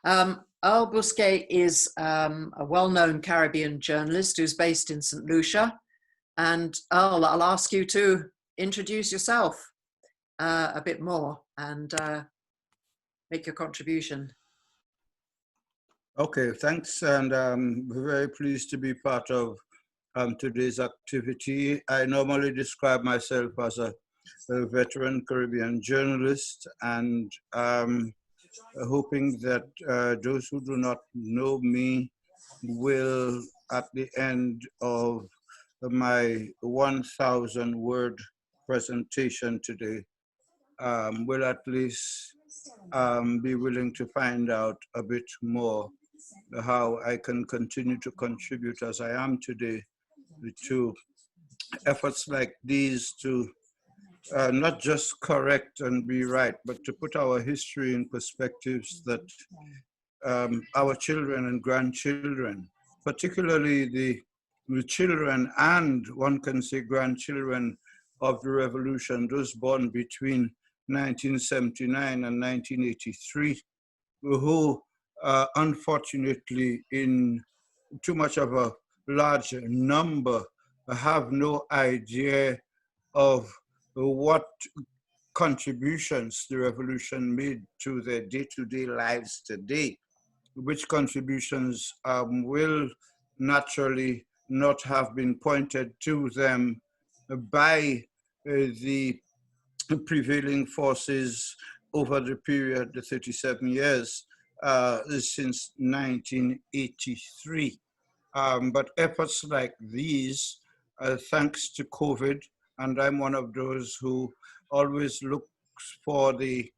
Earl Bousquet is a well-known Caribbean journalist who's based in St. Lucia. And Earl, I'll ask you to introduce yourself a bit more and make your contribution. Okay, thanks. And we're very pleased to be part of today's activity. I normally describe myself as a veteran Caribbean journalist, and hoping that those who do not know me will, at the end of my 1,000-word presentation today, will at least be willing to find out a bit more how I can continue to contribute as I am today to efforts like these to not just correct and be right, but to put our history in perspectives that our children and grandchildren, particularly the children and one can say grandchildren of the revolution, those born between 1979 and 1983, who unfortunately in too much of a large number have no idea of what contributions the revolution made to their day-to-day lives today, which contributions will naturally not have been pointed to them by the prevailing forces over the period, the 37 years since 1983. But efforts like these, thanks to COVID, and I'm one of those who always looks for the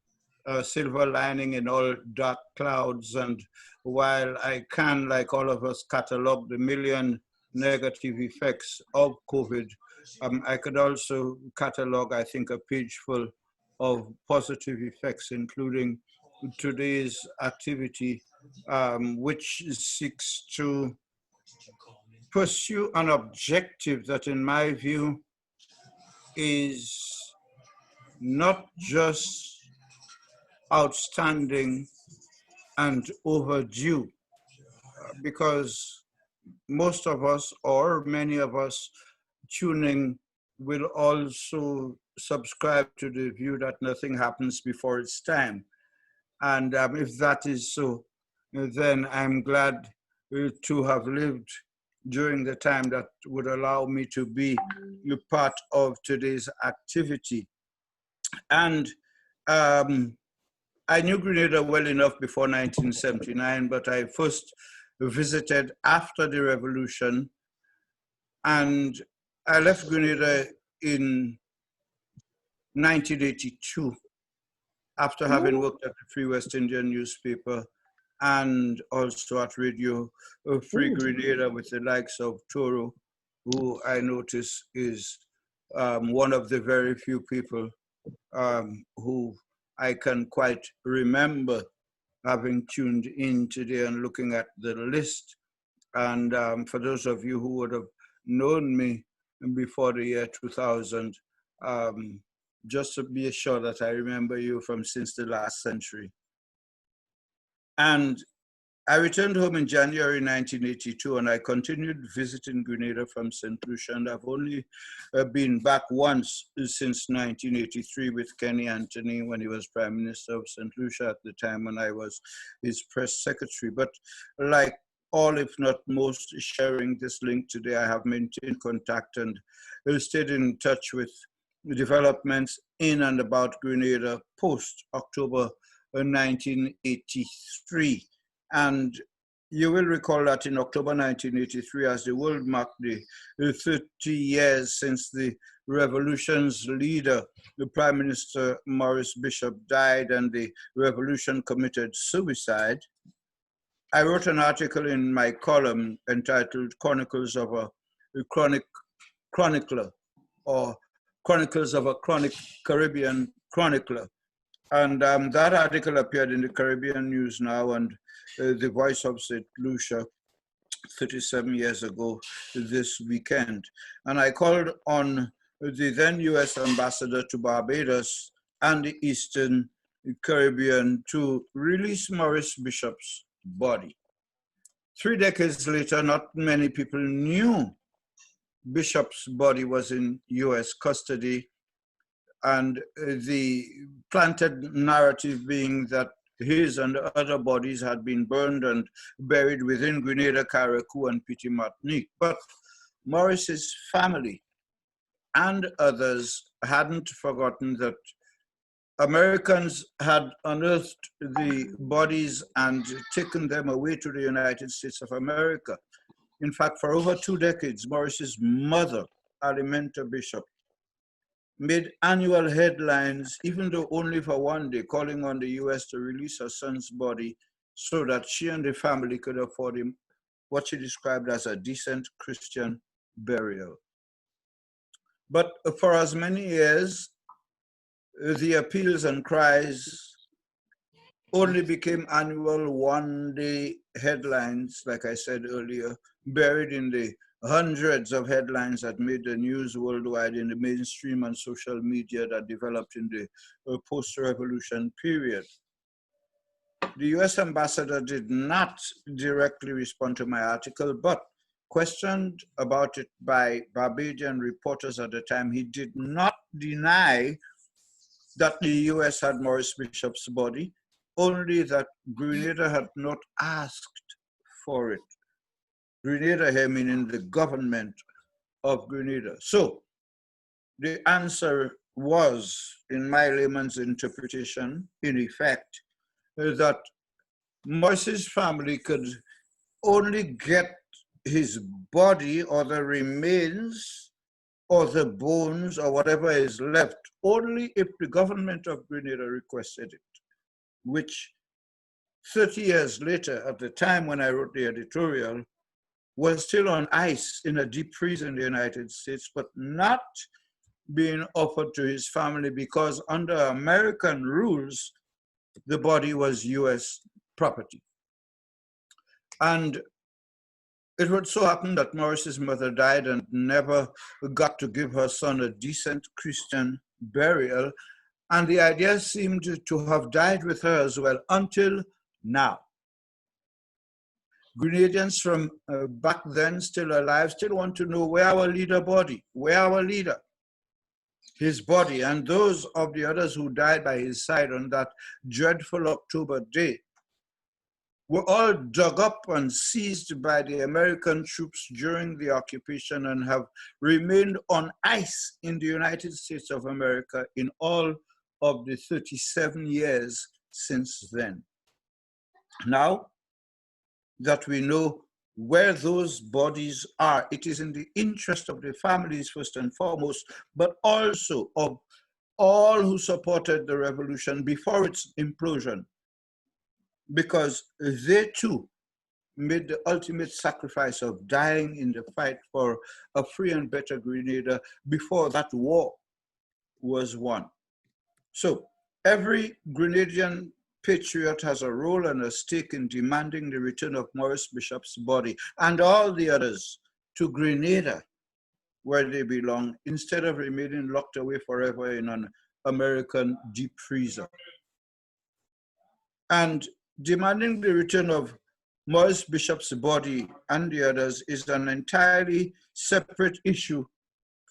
silver lining in all dark clouds. And while I can, like all of us, catalog the million negative effects of COVID, I could also catalog, I think, a page full of positive effects, including today's activity, which seeks to pursue an objective that, in my view, is not just outstanding and overdue, because most of us, or many of us tuning, will also subscribe to the view that nothing happens before its time. And if that is so, then I'm glad to have lived during the time that would allow me to be a part of today's activity. And I knew Grenada well enough before 1979, but I first visited after the revolution, and I left Grenada in 1982 after having worked at the Free West Indian newspaper and also at Radio Free Grenada with the likes of Toro, who I notice is one of the very few people who I can quite remember having tuned in today and looking at the list. And for those of you who would have known me before the year 2000, just to be assured that I remember you from since the last century. And I returned home in January 1982, and I continued visiting Grenada from St. Lucia, and I've only been back once since 1983 with Kenny Anthony when he was Prime Minister of St. Lucia at the time when I was his press secretary. But like all, if not most, sharing this link today, I have maintained contact and stayed in touch with developments in and about Grenada post-October 1983. And you will recall that in October 1983, as the world marked the 30 years since the revolution's leader, the Prime Minister Maurice Bishop, died and the revolution committed suicide, I wrote an article in my column entitled Chronicles of a Chronicler, or Chronicles of a Chronic Caribbean Chronicler. And that article appeared in the Caribbean News Now and the Voice of St. Lucia 37 years ago this weekend. And I called on the then US ambassador to Barbados and the Eastern Caribbean to release Maurice Bishop's body. 3 decades later, not many people knew Bishop's body was in US custody, and the planted narrative being that his and other bodies had been burned and buried within Grenada, Carriacou, and Petite Martinique. But Maurice's family and others hadn't forgotten that Americans had unearthed the bodies and taken them away to the United States of America. In fact, for over 2 decades, Maurice's mother, Alimenta Bishop, made annual headlines, even though only for 1 day, calling on the US to release her son's body so that she and the family could afford him what she described as a decent Christian burial. But for as many years, the appeals and cries only became annual 1 day headlines, like I said earlier, buried in the hundreds of headlines that made the news worldwide in the mainstream and social media that developed in the post-revolution period. The US ambassador did not directly respond to my article, but questioned about it by Barbadian reporters at the time, he did not deny that the US had Maurice Bishop's body, only that Grenada had not asked for it. Grenada here meaning the government of Grenada. So the answer was, in my layman's interpretation, in effect, that Maurice's family could only get his body or the remains or the bones or whatever is left only if the government of Grenada requested it, which 30 years later, at the time when I wrote the editorial, was still on ice in a deep freeze in the United States, but not being offered to his family because under American rules, the body was US property. And it would so happen that Maurice's mother died and never got to give her son a decent Christian burial. And the idea seemed to have died with her as well until now. Grenadians from back then, still alive, still want to know where our leader body, where our leader, his body, and those of the others who died by his side on that dreadful October day were all dug up and seized by the American troops during the occupation and have remained on ice in the United States of America in all of the 37 years since then. Now that we know where those bodies are, it is in the interest of the families first and foremost, but also of all who supported the revolution before its implosion, because they too made the ultimate sacrifice of dying in the fight for a free and better Grenada before that war was won. So every Grenadian patriot has a role and a stake in demanding the return of Maurice Bishop's body and all the others to Grenada, where they belong, instead of remaining locked away forever in an American deep freezer. And demanding the return of Maurice Bishop's body and the others is an entirely separate issue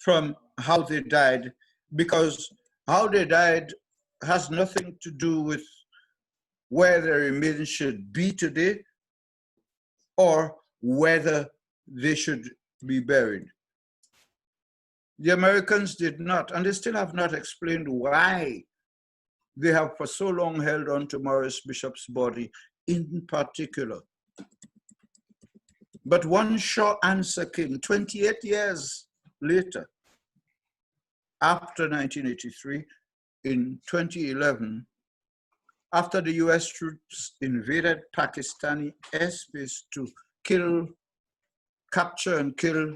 from how they died, because how they died has nothing to do with where their remains should be today or whether they should be buried. The Americans did not, and they still have not explained why they have for so long held on to Maurice Bishop's body in particular. But one short answer came 28 years later, after 1983, in 2011, after the US troops invaded Pakistani airspace to capture and kill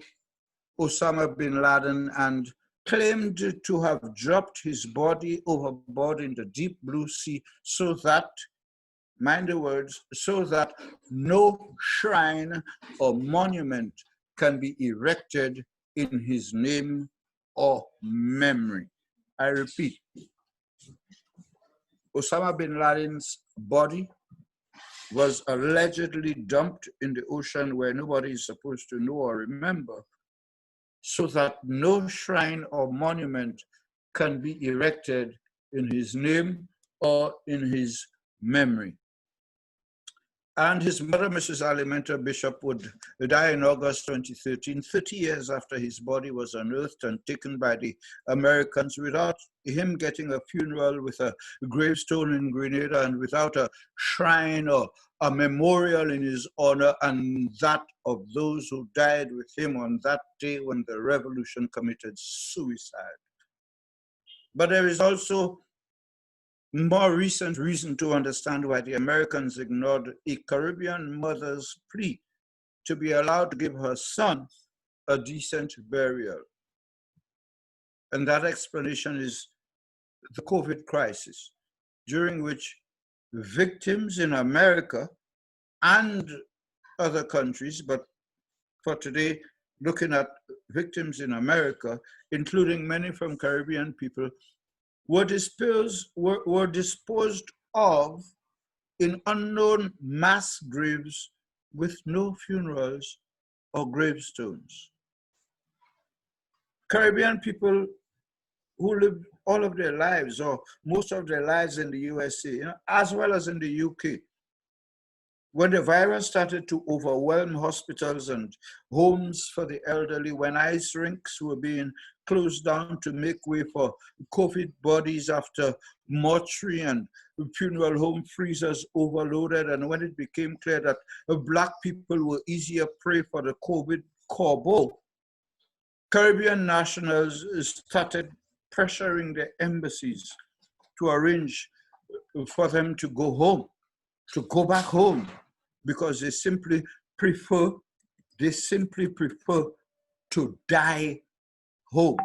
Osama bin Laden and claimed to have dropped his body overboard in the deep blue sea so that, mind the words, so that no shrine or monument can be erected in his name or memory. I repeat, Osama bin Laden's body was allegedly dumped in the ocean where nobody is supposed to know or remember, so that no shrine or monument can be erected in his name or in his memory. And his mother, Mrs. Alimenta Bishop, would die in August 2013, 30 years after his body was unearthed and taken by the Americans without him getting a funeral with a gravestone in Grenada and without a shrine or a memorial in his honor and that of those who died with him on that day when the revolution committed suicide. But there is also more recent reason to understand why the Americans ignored a Caribbean mother's plea to be allowed to give her son a decent burial. And that explanation is the COVID crisis, during which victims in America and other countries, but for today, looking at victims in America, including many from Caribbean people, were disposed of in unknown mass graves with no funerals or gravestones. Caribbean people who lived all of their lives or most of their lives in the USA, as well as in the UK, when the virus started to overwhelm hospitals and homes for the elderly, when ice rinks were being closed down to make way for COVID bodies after mortuary and funeral home freezers overloaded, and when it became clear that Black people were easier prey for the COVID corbeau, Caribbean nationals started pressuring the embassies to arrange for them to go home, to go back home, because they simply prefer to die home.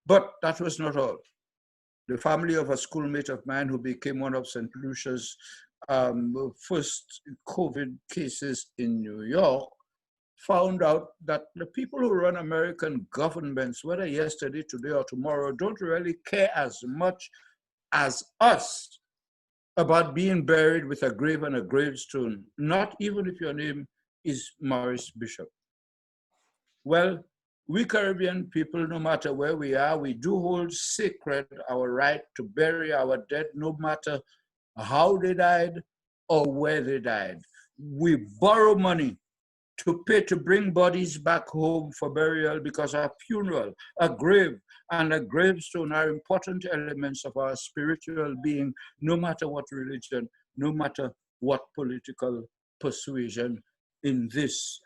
But that was not all. The family of a schoolmate of mine who became one of St. Lucia's first COVID cases in New York found out that the people who run American governments, whether yesterday, today, or tomorrow, don't really care as much as us about being buried with a grave and a gravestone, not even if your name is Maurice Bishop. Well, we Caribbean people, no matter where we are, we do hold sacred our right to bury our dead, no matter how they died or where they died. We borrow money to pay to bring bodies back home for burial because a funeral, a grave, and a gravestone are important elements of our spiritual being, no matter what religion, no matter what political persuasion in this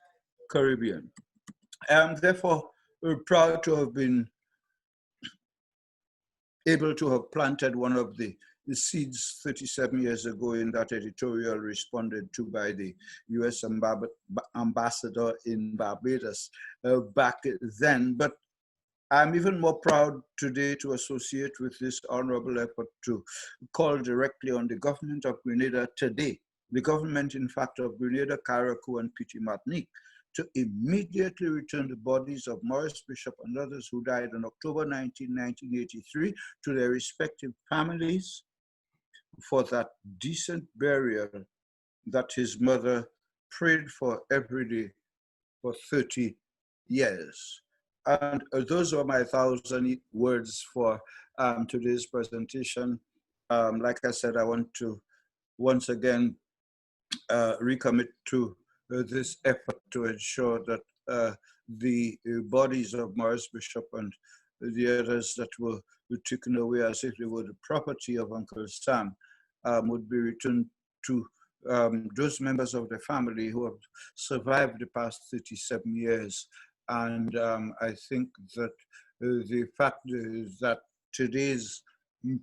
Caribbean. I am therefore proud to have been able to have planted one of the seeds 37 years ago in that editorial responded to by the US ambassador in Barbados back then. But I'm even more proud today to associate with this honorable effort to call directly on the government of Grenada today, the government, in fact, of Grenada, Carriacou, and Petite Martinique, to immediately return the bodies of Maurice Bishop and others who died on October 19, 1983 to their respective families for that decent burial that his mother prayed for every day for 30 years. And those are my 1,000 words for today's presentation. Like I said, I want to once again recommit to this effort to ensure that the bodies of Maurice Bishop and the others that were taken away as if they were the property of Uncle Sam would be returned to those members of the family who have survived the past 37 years. And I think that the fact is that today's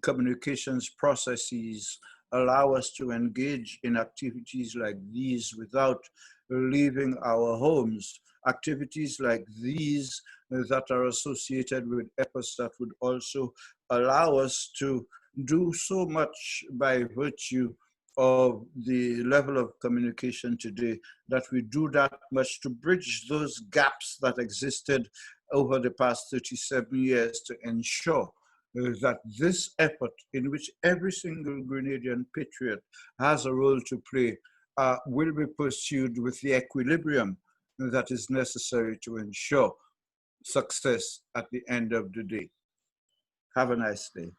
communications processes allow us to engage in activities like these without leaving our homes, activities like these that are associated with efforts that would also allow us to do so much by virtue of the level of communication today, that we do that much to bridge those gaps that existed over the past 37 years to ensure that this effort, in which every single Grenadian patriot has a role to play, will be pursued with the equilibrium that is necessary to ensure success at the end of the day. Have a nice day.